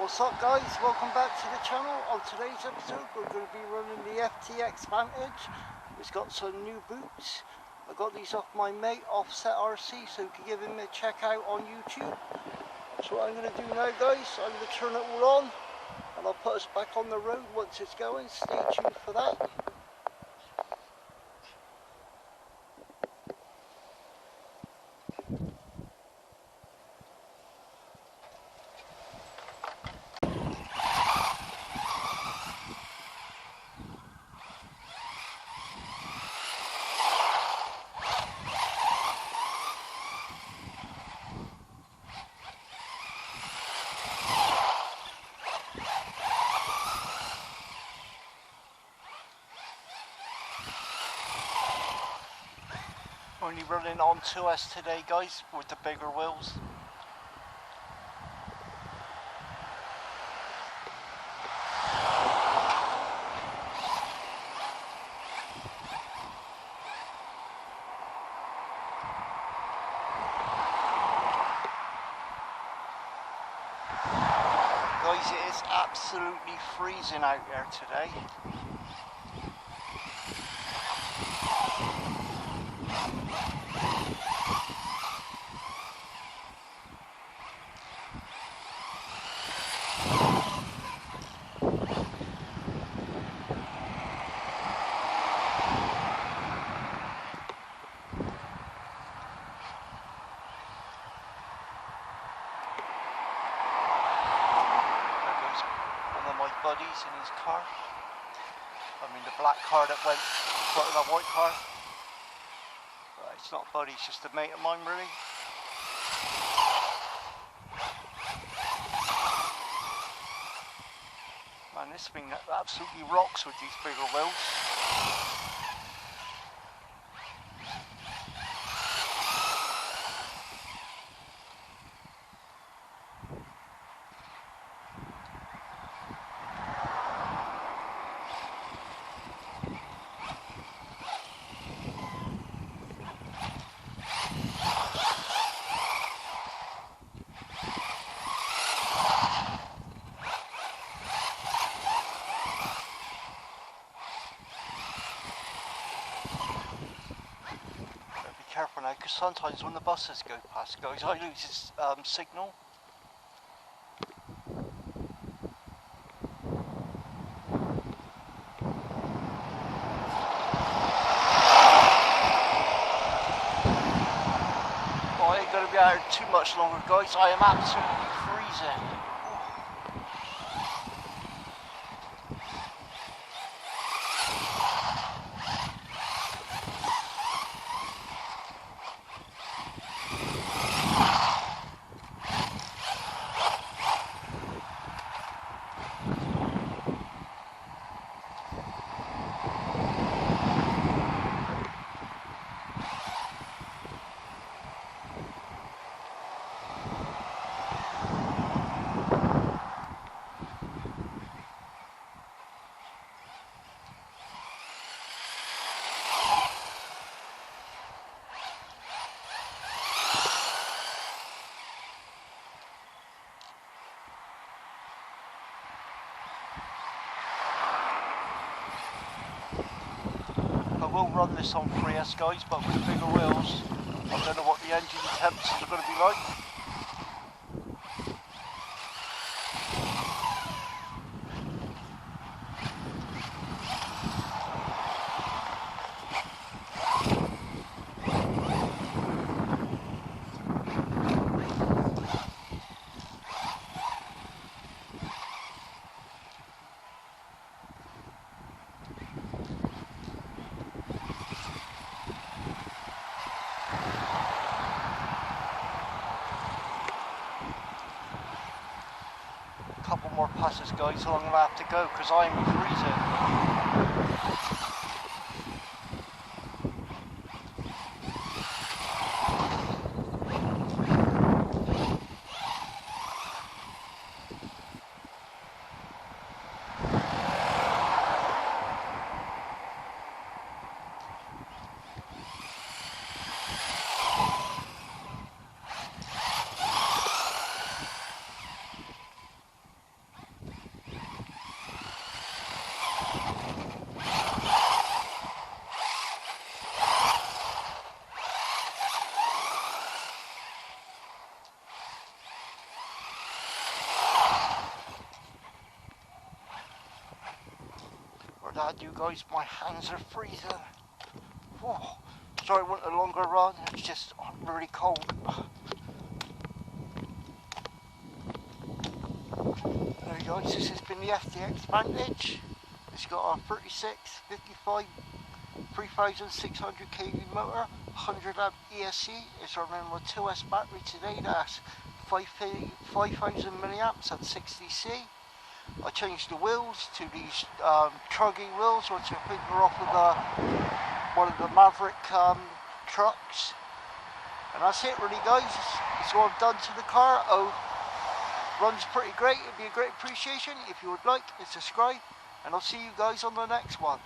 What's up guys, welcome back to the channel. On today's episode we're going to be running the FTX Vantage. It's got some new boots. I got these off my mate Offset RC, so you can give him a check out on YouTube. So what I'm going to do now guys, I'm going to turn it all on and I'll put us back on the road once it's going. Stay tuned for that. Only running on 2S today guys, with the bigger wheels. Guys, it is absolutely freezing out there today. Buddies in his car. I mean the black car that went in front of that white car. Right, it's not Buddy, it's just a mate of mine really. Man, this thing absolutely rocks with these bigger wheels. Careful now, because sometimes when the buses go past guys, I lose his signal. Oh, I ain't going to be out here too much longer guys, I am absolutely freezing. I will run this on 3S guys, but with the bigger wheels, I don't know what the engine temps are going to be like. Couple more passes guys, so I'm going to have to go because I'm freezing. God, you guys, my hands are freezing. Whoa. Sorry, I want a longer run. It's just really cold. There you go. This has been the FTX Vantage. It's got a 36, 55, 3600 kV motor, 100 amp ESC. It's running with 2S battery today. That's 5000 milliamps at 60C. I changed the wheels to these truggy wheels, which I think are off of one of the Maverick trucks. And that's it really, guys. It's all I've done to the car. Oh, runs pretty great. It'd be a great appreciation if you would like and subscribe, and I'll see you guys on the next one.